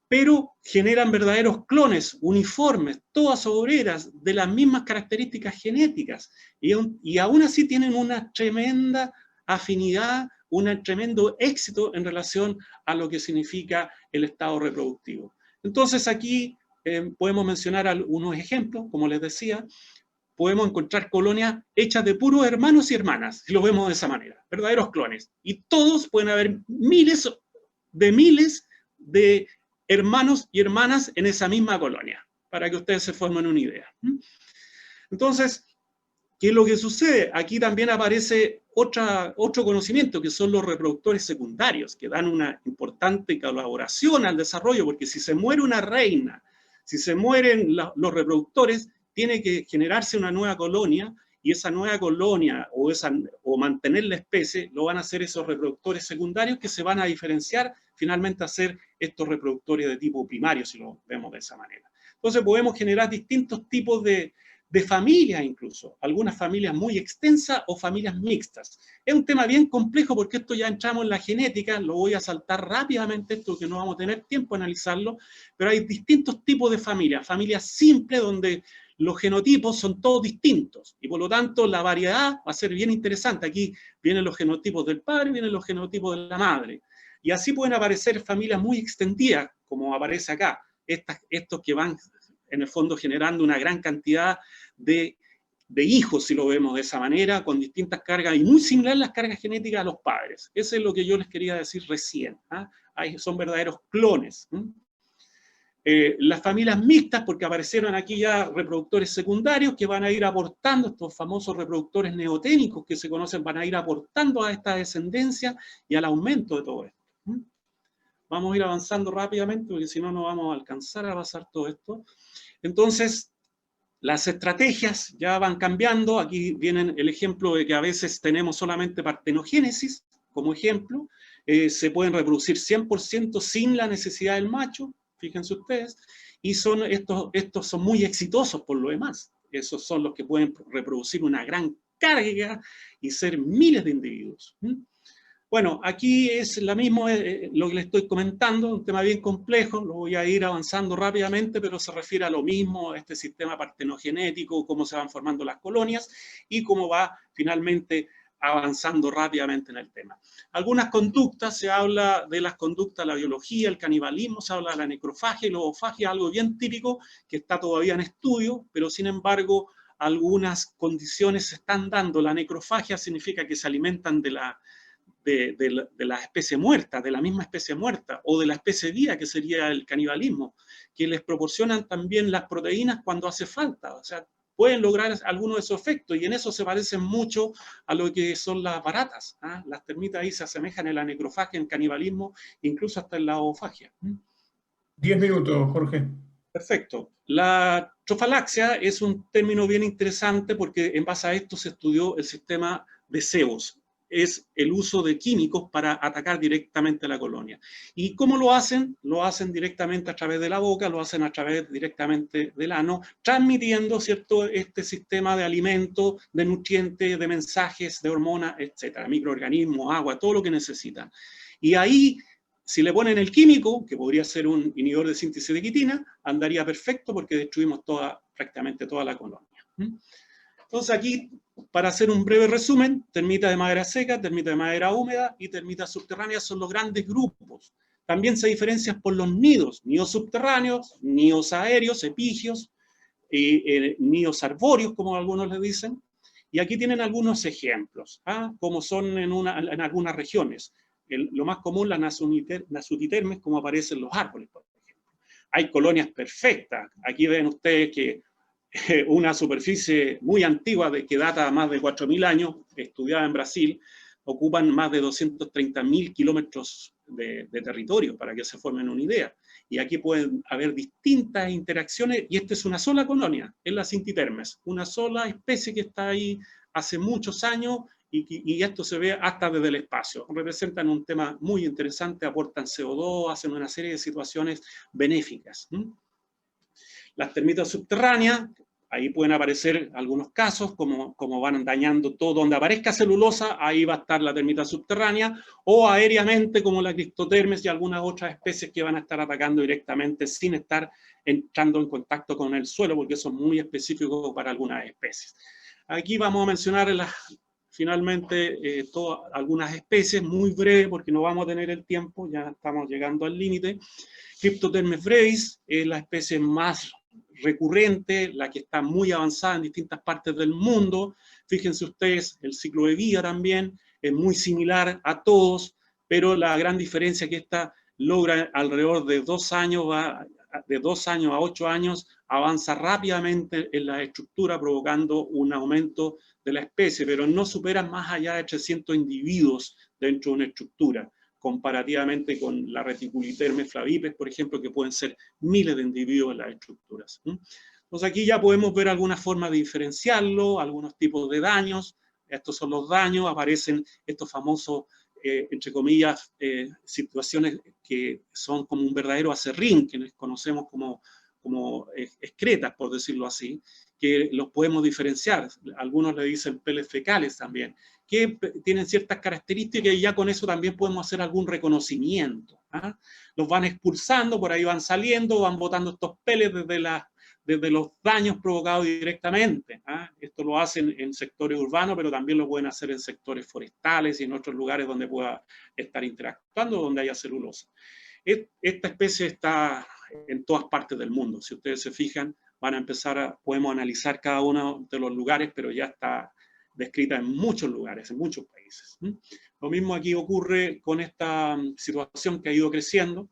pero generan verdaderos clones, uniformes, todas obreras, de las mismas características genéticas, y aún así tienen una tremenda afinidad, un tremendo éxito en relación a lo que significa el estado reproductivo. Entonces aquí podemos mencionar algunos ejemplos, como les decía. Podemos encontrar colonias hechas de puros hermanos y hermanas, si lo vemos de esa manera, verdaderos clones, y todos pueden haber miles de miles de hermanos y hermanas en esa misma colonia, para que ustedes se formen una idea. Entonces, ¿qué es lo que sucede? Aquí también aparece otro conocimiento, que son los reproductores secundarios, que dan una importante colaboración al desarrollo, porque si se muere una reina, si se mueren los reproductores, tiene que generarse una nueva colonia, y esa nueva colonia o mantener la especie lo van a hacer esos reproductores secundarios, que se van a diferenciar finalmente a ser estos reproductores de tipo primario, si lo vemos de esa manera. Entonces podemos generar distintos tipos de familias incluso, algunas familias muy extensas o familias mixtas. Es un tema bien complejo porque esto ya entramos en la genética, lo voy a saltar rápidamente esto que no vamos a tener tiempo de analizarlo, pero hay distintos tipos de familias simples donde los genotipos son todos distintos y por lo tanto la variedad va a ser bien interesante. Aquí vienen los genotipos del padre, vienen los genotipos de la madre. Y así pueden aparecer familias muy extendidas, como aparece acá, estos que van en el fondo generando una gran cantidad de hijos, si lo vemos de esa manera, con distintas cargas, y muy similar las cargas genéticas a los padres. Eso es lo que yo les quería decir recién. Son verdaderos clones. Las familias mixtas, porque aparecieron aquí ya reproductores secundarios que van a ir aportando, estos famosos reproductores neoténicos que se conocen, van a ir aportando a esta descendencia y al aumento de todo esto. Vamos a ir avanzando rápidamente, porque si no, no vamos a alcanzar a pasar todo esto. Entonces, las estrategias ya van cambiando. Aquí viene el ejemplo de que a veces tenemos solamente partenogénesis, como ejemplo. Se pueden reproducir 100% sin la necesidad del macho, fíjense ustedes, y estos son muy exitosos por lo demás. Esos son los que pueden reproducir una gran carga y ser miles de individuos. Bueno, aquí es lo mismo lo que les estoy comentando, un tema bien complejo, lo voy a ir avanzando rápidamente, pero se refiere a lo mismo, a este sistema partenogenético, cómo se van formando las colonias y cómo va finalmente avanzando rápidamente en el tema. Algunas conductas, se habla de las conductas de la biología, el canibalismo, se habla de la necrofagia y la ovofagia, algo bien típico que está todavía en estudio, pero sin embargo algunas condiciones se están dando. La necrofagia significa que se alimentan de la especie muerta, de la misma especie muerta, o de la especie viva, que sería el canibalismo, que les proporcionan también las proteínas cuando hace falta. O sea, pueden lograr algunos de esos efectos, y en eso se parecen mucho a lo que son las baratas. Las termitas ahí se asemejan en la necrofagia, en canibalismo, incluso hasta en la ovofagia. 10 minutos, Jorge. Perfecto. La trofalaxia es un término bien interesante porque en base a esto se estudió el sistema de cebos. Es el uso de químicos para atacar directamente a la colonia. ¿Y cómo lo hacen? Lo hacen directamente a través de la boca, lo hacen a través directamente del ano, transmitiendo, ¿cierto?, este sistema de alimentos, de nutrientes, de mensajes, de hormonas, etcétera, microorganismos, agua, todo lo que necesitan. Y ahí, si le ponen el químico, que podría ser un inhibidor de síntesis de quitina, andaría perfecto porque destruimos prácticamente toda la colonia. Entonces aquí, para hacer un breve resumen, termitas de madera seca, termitas de madera húmeda y termitas subterráneas son los grandes grupos. También se diferencian por los nidos subterráneos, nidos aéreos, epigios, nidos arbóreos, como algunos le dicen. Y aquí tienen algunos ejemplos, como son en algunas regiones. Lo más común, las nasutitermes, como aparecen los árboles, por ejemplo. Hay colonias perfectas. Aquí ven ustedes que una superficie muy antigua que data más de 4.000 años, estudiada en Brasil, ocupan más de 230.000 kilómetros de territorio, para que se formen una idea. Y aquí pueden haber distintas interacciones, y esta es una sola colonia, es la Sintitermes, una sola especie que está ahí hace muchos años, y esto se ve hasta desde el espacio. Representan un tema muy interesante, aportan CO2, hacen una serie de situaciones benéficas. Las termitas subterráneas, ahí pueden aparecer algunos casos, como van dañando todo. Donde aparezca celulosa, ahí va a estar la termita subterránea, o aéreamente, como la Cristotermes y algunas otras especies que van a estar atacando directamente sin estar entrando en contacto con el suelo, porque eso es muy específico para algunas especies. Aquí vamos a mencionar finalmente algunas especies, muy breve, porque no vamos a tener el tiempo, ya estamos llegando al límite. Cryptotermes brevis es la especie más recurrente, la que está muy avanzada en distintas partes del mundo. Fíjense ustedes, el ciclo de vida también es muy similar a todos, pero la gran diferencia es que esta logra alrededor de 2 años, de 2 años a 8 años, avanza rápidamente en la estructura, provocando un aumento de la especie, pero no superan más allá de 300 individuos dentro de una estructura, comparativamente con la Reticulitermes flavipes, por ejemplo, que pueden ser miles de individuos en las estructuras. Entonces aquí ya podemos ver alguna forma de diferenciarlo, algunos tipos de daños. Estos son los daños, aparecen estos famosos, entre comillas, situaciones que son como un verdadero aserrín, que conocemos como excretas, por decirlo así, que los podemos diferenciar. Algunos le dicen peles fecales también, que tienen ciertas características y ya con eso también podemos hacer algún reconocimiento. Los van expulsando, por ahí van saliendo, van botando estos peles desde los daños provocados directamente. Esto lo hacen en sectores urbanos, pero también lo pueden hacer en sectores forestales y en otros lugares donde pueda estar interactuando, donde haya celulosa. Esta especie está en todas partes del mundo. Si ustedes se fijan, van a empezar podemos analizar cada uno de los lugares, pero ya está descrita en muchos lugares, en muchos países. Lo mismo aquí ocurre con esta situación que ha ido creciendo.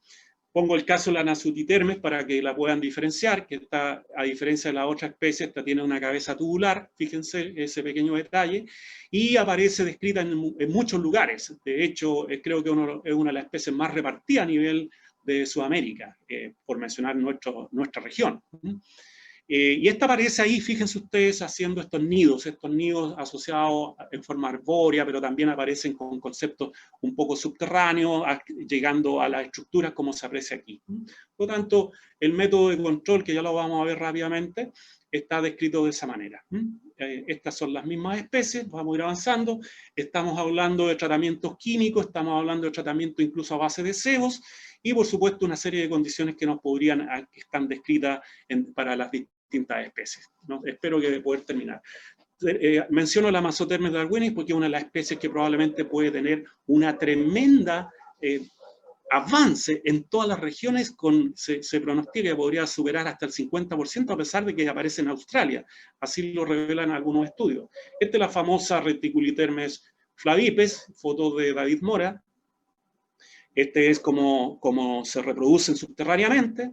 Pongo el caso de la Nasutitermes para que la puedan diferenciar, que está, a diferencia de la otra especie, esta tiene una cabeza tubular, fíjense ese pequeño detalle, y aparece descrita en muchos lugares. De hecho, creo que es una de las especies más repartidas a nivel de Sudamérica, por mencionar nuestra región. Y esta aparece ahí, fíjense ustedes, haciendo estos nidos asociados en forma arbórea, pero también aparecen con conceptos un poco subterráneos, llegando a las estructuras como se aprecia aquí. Por lo tanto, el método de control, que ya lo vamos a ver rápidamente, está descrito de esa manera. Estas son las mismas especies, vamos a ir avanzando. Estamos hablando de tratamientos químicos, estamos hablando de tratamientos incluso a base de sebos, y por supuesto una serie de condiciones que que están descritas para las distintas especies. Espero que poder terminar. Menciono la Masotermes darwinis porque es una de las especies que probablemente puede tener una tremenda avance en todas las regiones, se pronostica que podría superar hasta el 50% a pesar de que aparece en Australia. Así lo revelan algunos estudios. Esta es la famosa Reticulitermes flavipes, foto de David Mora. Este es como se reproducen subterráneamente,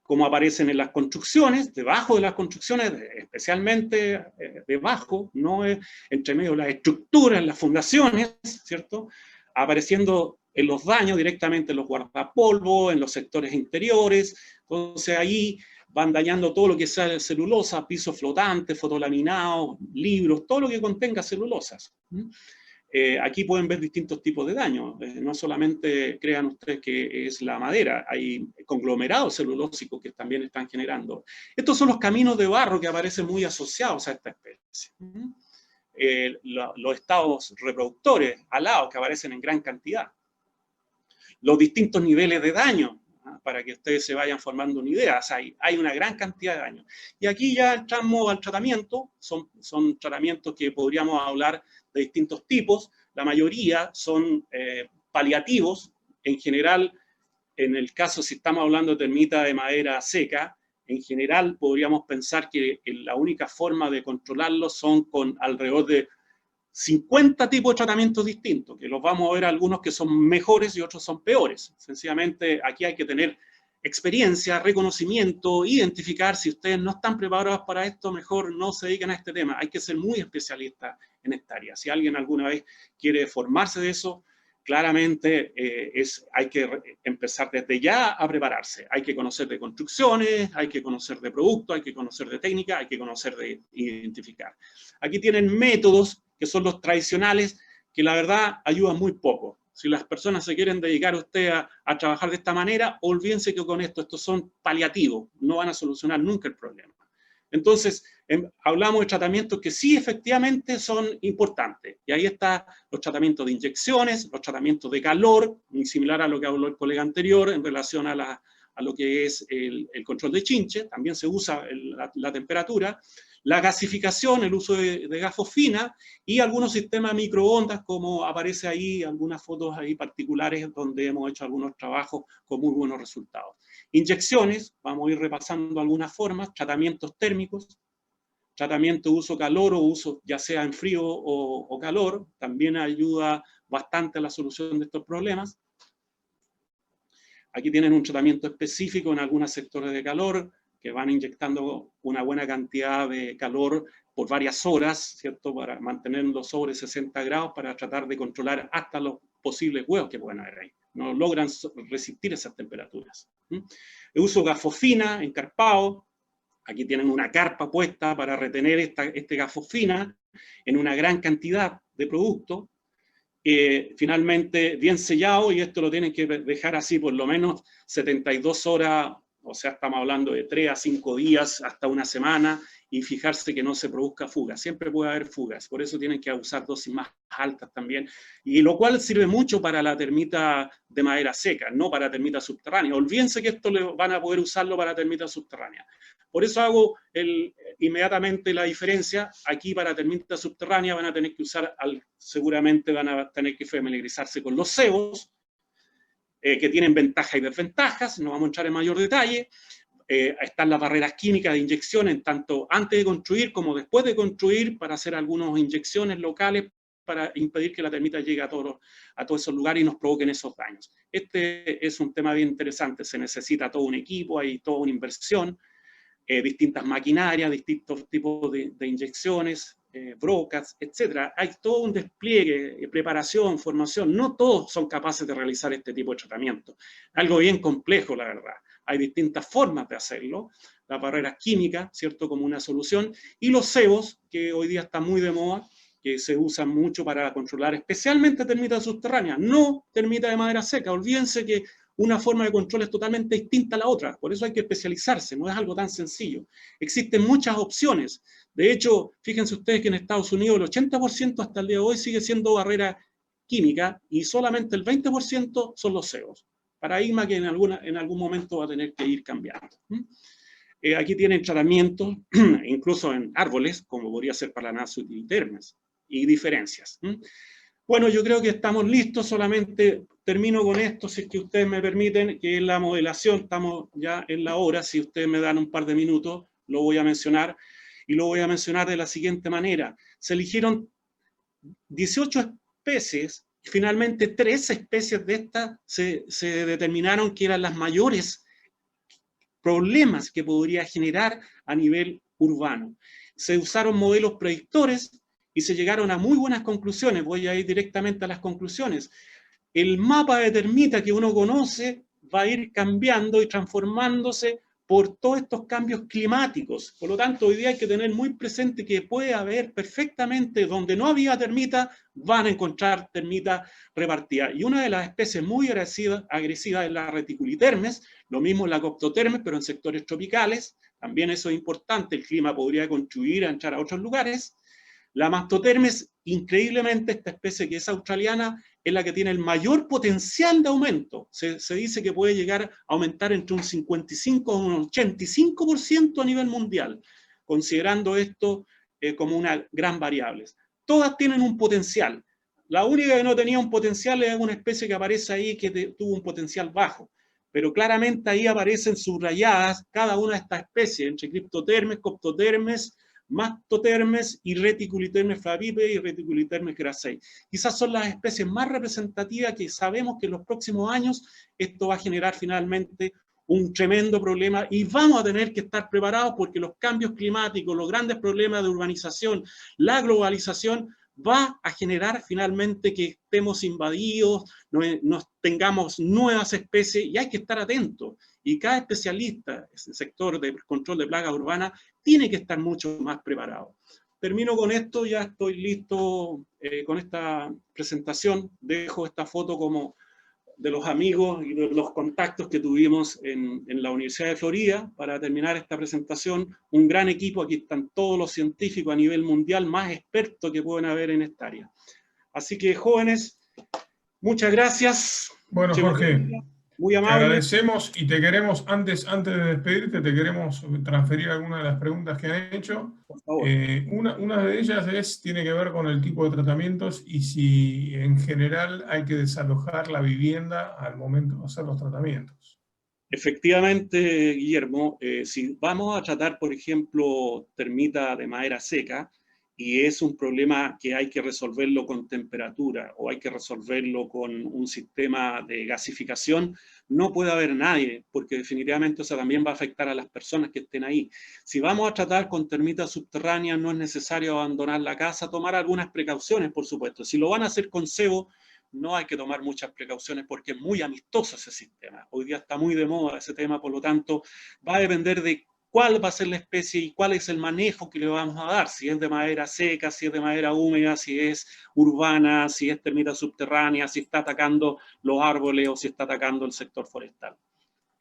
cómo aparecen en las construcciones, debajo de las construcciones, especialmente debajo, no entre medio de las estructuras, en las fundaciones, ¿cierto? Apareciendo en los daños directamente en los guardapolvos, en los sectores interiores. Entonces ahí van dañando todo lo que sea celulosa, piso flotante, fotolaminado, libros, todo lo que contenga celulosas. Aquí pueden ver distintos tipos de daños. No solamente crean ustedes que es la madera, hay conglomerados celulósicos que también están generando. Estos son los caminos de barro que aparecen muy asociados a esta especie. Los estados reproductores alados que aparecen en gran cantidad. Los distintos niveles de daño, para que ustedes se vayan formando una idea. O sea, hay una gran cantidad de daño. Y aquí ya entramos al tratamiento. Son tratamientos que podríamos hablar de distintos tipos. La mayoría son paliativos. En general, en el caso, si estamos hablando de termita de madera seca, en general podríamos pensar que la única forma de controlarlos son con alrededor de 50 tipos de tratamientos distintos, que los vamos a ver algunos que son mejores y otros son peores. Sencillamente aquí hay que tener experiencia, reconocimiento, identificar. Si ustedes no están preparados para esto, mejor no se dediquen a este tema. Hay que ser muy especialista en esta área. Si alguien alguna vez quiere formarse de eso, claramente hay que empezar desde ya a prepararse. Hay que conocer de construcciones, hay que conocer de productos, hay que conocer de técnica, hay que conocer de identificar. Aquí tienen métodos que son los tradicionales, que la verdad ayudan muy poco. Si las personas se quieren dedicar a usted a trabajar de esta manera, olvídense que con estos son paliativos, no van a solucionar nunca el problema. Entonces, hablamos de tratamientos que sí efectivamente son importantes. Y ahí están los tratamientos de inyecciones, los tratamientos de calor, muy similar a lo que habló el colega anterior en relación a lo que es el control de chinche, también se usa la temperatura. La gasificación, el uso de gas fosfina y algunos sistemas microondas, como aparece ahí, algunas fotos ahí particulares donde hemos hecho algunos trabajos con muy buenos resultados. Inyecciones, vamos a ir repasando algunas formas, tratamientos térmicos, tratamiento de uso calor o uso ya sea en frío o calor, también ayuda bastante a la solución de estos problemas. Aquí tienen un tratamiento específico en algunos sectores de calor, que van inyectando una buena cantidad de calor por varias horas, ¿cierto? Para mantenerlo sobre 60 grados, para tratar de controlar hasta los posibles huevos que pueden haber ahí. No logran resistir esas temperaturas. El uso de gafofina, encarpado. Aquí tienen una carpa puesta para retener este gafofina en una gran cantidad de producto. Finalmente bien sellado, y esto lo tienen que dejar así por lo menos 72 horas, o sea, estamos hablando de 3 a 5 días hasta una semana, y fijarse que no se produzca fugas. Siempre puede haber fugas, por eso tienen que usar dosis más altas también, y lo cual sirve mucho para la termita de madera seca, no para termita subterránea. Olvídense que esto van a poder usarlo para termita subterránea. Por eso hago inmediatamente la diferencia. Aquí para termita subterránea van a tener que usar, seguramente van a tener que familiarizarse con los cebos, que tienen ventajas y desventajas, no vamos a entrar en mayor detalle. Están las barreras químicas de inyección, en tanto antes de construir como después de construir, para hacer algunas inyecciones locales para impedir que la termita llegue a todos esos lugares y nos provoquen esos daños. Este es un tema bien interesante, se necesita todo un equipo, hay toda una inversión, distintas maquinarias, distintos tipos de inyecciones, brocas, etc. Hay todo un despliegue, preparación, formación. No todos son capaces de realizar este tipo de tratamiento. Algo bien complejo, la verdad. Hay distintas formas de hacerlo. Las barreras químicas, ¿cierto?, como una solución. Y los cebos, que hoy día están muy de moda, que se usan mucho para controlar especialmente termitas subterráneas, no termitas de madera seca. Olvídense que una forma de control es totalmente distinta a la otra, por eso hay que especializarse, no es algo tan sencillo. Existen muchas opciones. De hecho, fíjense ustedes que en Estados Unidos el 80% hasta el día de hoy sigue siendo barrera química y solamente el 20% son los cebos. Paradigma que en algún momento va a tener que ir cambiando. Aquí tienen tratamientos, incluso en árboles, como podría ser para la Nasutitermes, y diferencias. Bueno, yo creo que estamos listos, solamente termino con esto, si es que ustedes me permiten, que es la modelación. Estamos ya en la hora, si ustedes me dan un par de minutos, lo voy a mencionar, y lo voy a mencionar de la siguiente manera. Se eligieron 18 especies, y finalmente 3 especies de estas se determinaron que eran las mayores problemas que podría generar a nivel urbano. Se usaron modelos predictores, y se llegaron a muy buenas conclusiones. Voy a ir directamente a las conclusiones. El mapa de termita que uno conoce va a ir cambiando y transformándose por todos estos cambios climáticos. Por lo tanto, hoy día hay que tener muy presente que puede haber perfectamente, donde no había termita, van a encontrar termita repartida. Y una de las especies muy agresivas es la Reticulitermes, lo mismo la Coptotermes, pero en sectores tropicales. También eso es importante, el clima podría contribuir a entrar a otros lugares. La Mastotermes, increíblemente, esta especie que es australiana, es la que tiene el mayor potencial de aumento. Se dice que puede llegar a aumentar entre un 55 y un 85% a nivel mundial, considerando esto como una gran variable. Todas tienen un potencial. La única que no tenía un potencial es una especie que aparece ahí que tuvo un potencial bajo. Pero claramente ahí aparecen subrayadas cada una de estas especies, entre Cryptotermes, Coptotermes, Mastotermes y Reticulitermes flavipe y Reticulitermes gracei. Quizás son las especies más representativas que sabemos que en los próximos años esto va a generar finalmente un tremendo problema y vamos a tener que estar preparados porque los cambios climáticos, los grandes problemas de urbanización, la globalización va a generar finalmente que estemos invadidos, no tengamos nuevas especies y hay que estar atentos. Y cada especialista en el sector de control de plagas urbanas tiene que estar mucho más preparado. Termino con esto, ya estoy listo con esta presentación. Dejo esta foto como de los amigos y de los contactos que tuvimos en la Universidad de Florida para terminar esta presentación. Un gran equipo, aquí están todos los científicos a nivel mundial más expertos que pueden haber en esta área. Así que, jóvenes, muchas gracias. Bueno, Jorge, muy amable. Te agradecemos y te queremos, antes de despedirte, te queremos transferir algunas de las preguntas que han hecho. Por favor. Una de ellas tiene que ver con el tipo de tratamientos y si en general hay que desalojar la vivienda al momento de hacer los tratamientos. Efectivamente, Guillermo, si vamos a tratar, por ejemplo, termita de madera seca, y es un problema que hay que resolverlo con temperatura o hay que resolverlo con un sistema de gasificación, no puede haber nadie, porque definitivamente eso también va a afectar a las personas que estén ahí. Si vamos a tratar con termitas subterráneas, no es necesario abandonar la casa, tomar algunas precauciones, por supuesto. Si lo van a hacer con cebo, no hay que tomar muchas precauciones porque es muy amistoso ese sistema. Hoy día está muy de moda ese tema, por lo tanto, va a depender de cuál va a ser la especie y cuál es el manejo que le vamos a dar, si es de madera seca, si es de madera húmeda, si es urbana, si es termita subterránea, si está atacando los árboles o si está atacando el sector forestal.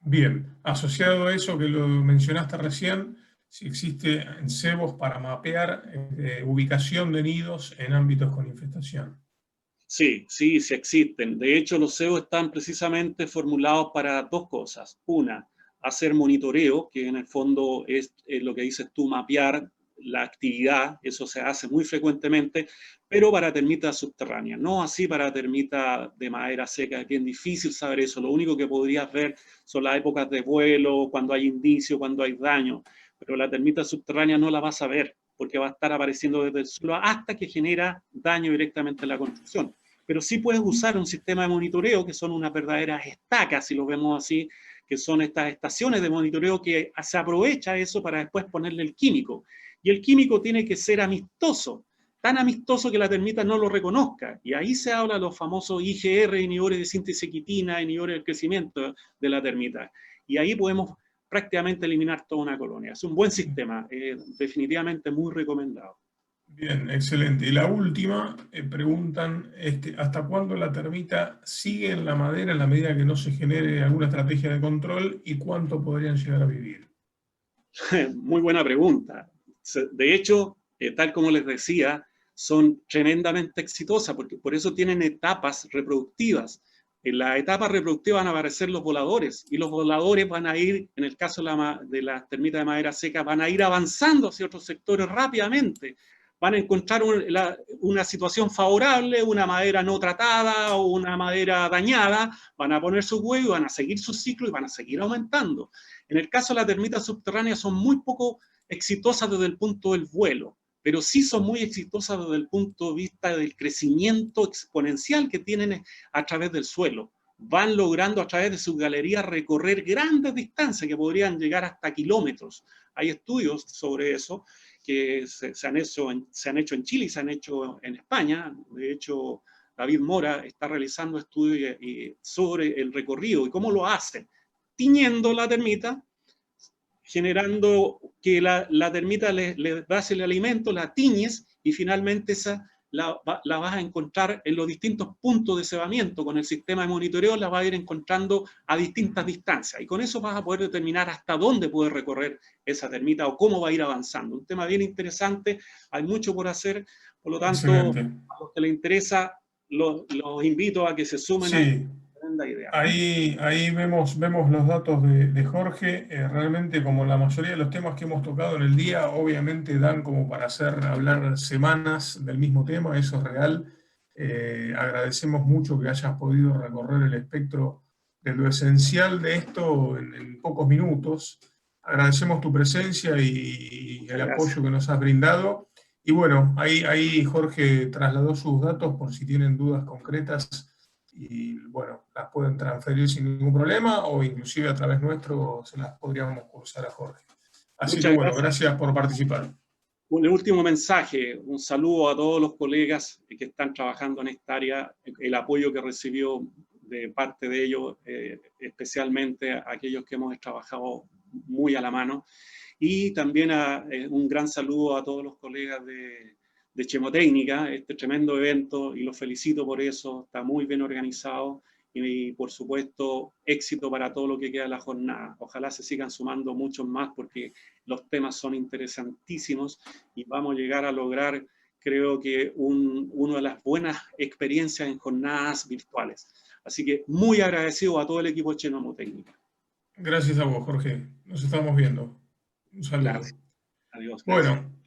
Bien, asociado a eso que lo mencionaste recién, si existe cebos para mapear ubicación de nidos en ámbitos con infestación. Sí, sí, sí existen. De hecho, los cebos están precisamente formulados para dos cosas. Una, hacer monitoreo, que en el fondo es lo que dices tú, mapear la actividad, eso se hace muy frecuentemente, pero para termitas subterráneas, no así para termitas de madera seca, es bien difícil saber eso. Lo único que podrías ver son las épocas de vuelo, cuando hay indicio, cuando hay daño, pero la termita subterránea no la vas a ver, porque va a estar apareciendo desde el suelo hasta que genera daño directamente en la construcción. Pero sí puedes usar un sistema de monitoreo, que son unas verdaderas estacas, si lo vemos así, que son estas estaciones de monitoreo que se aprovecha eso para después ponerle el químico. Y el químico tiene que ser amistoso, tan amistoso que la termita no lo reconozca. Y ahí se habla de los famosos IGR, inhibidores de síntesis quitina, inhibidores del crecimiento de la termita. Y ahí podemos prácticamente eliminar toda una colonia. Es un buen sistema, definitivamente muy recomendado. Bien, excelente. Y la última, preguntan, ¿hasta cuándo la termita sigue en la madera en la medida que no se genere alguna estrategia de control y cuánto podrían llegar a vivir? Muy buena pregunta. De hecho, tal como les decía, son tremendamente exitosas porque por eso tienen etapas reproductivas. En la etapa reproductiva van a aparecer los voladores y los voladores van a ir, en el caso de la termita de madera seca, van a ir avanzando hacia otros sectores rápidamente. Van a encontrar una situación favorable, una madera no tratada o una madera dañada, van a poner su huevo y van a seguir su ciclo y van a seguir aumentando. En el caso de las termitas subterráneas son muy poco exitosas desde el punto del vuelo, pero sí son muy exitosas desde el punto de vista del crecimiento exponencial que tienen a través del suelo. Van logrando a través de sus galerías recorrer grandes distancias que podrían llegar hasta kilómetros. Hay estudios sobre eso que se han hecho en Chile y se han hecho en España. De hecho, David Mora está realizando estudios sobre el recorrido y cómo lo hacen, tiñendo la termita, generando que la termita le das el alimento, la tiñes y finalmente esa la vas a encontrar en los distintos puntos de cebamiento. Con el sistema de monitoreo la vas a ir encontrando a distintas distancias y con eso vas a poder determinar hasta dónde puede recorrer esa termita o cómo va a ir avanzando. Un tema bien interesante, hay mucho por hacer, por lo tanto, Excelente. a los que les interesa, los invito a que se sumen a esta Sí, tremenda idea. ahí vemos los datos de Jorge. Realmente, como la mayoría de los temas que hemos tocado en el día, obviamente dan como para hablar semanas del mismo tema, eso es real. Agradecemos mucho que hayas podido recorrer el espectro de lo esencial de esto en pocos minutos. Agradecemos tu presencia y el apoyo que nos has brindado. Y bueno, ahí Jorge trasladó sus datos por si tienen dudas concretas y bueno, las pueden transferir sin ningún problema o inclusive a través nuestro se las podríamos cursar a Jorge. Así que Muchas bueno, gracias. gracias por participar. Un último mensaje, un saludo a todos los colegas que están trabajando en esta área, el apoyo que recibió de parte de ellos, especialmente a aquellos que hemos trabajado muy a la mano, y también un gran saludo a todos los colegas de Chemotécnica, este tremendo evento, y los felicito por eso, está muy bien organizado, y por supuesto éxito para todo lo que queda de la jornada. Ojalá se sigan sumando muchos más porque los temas son interesantísimos y vamos a llegar a lograr, creo que, una de las buenas experiencias en jornadas virtuales. Así que muy agradecido a todo el equipo de Chemotécnica. Gracias a vos, Jorge. Nos estamos viendo. Un saludo. Gracias. Adiós. Gracias. Bueno,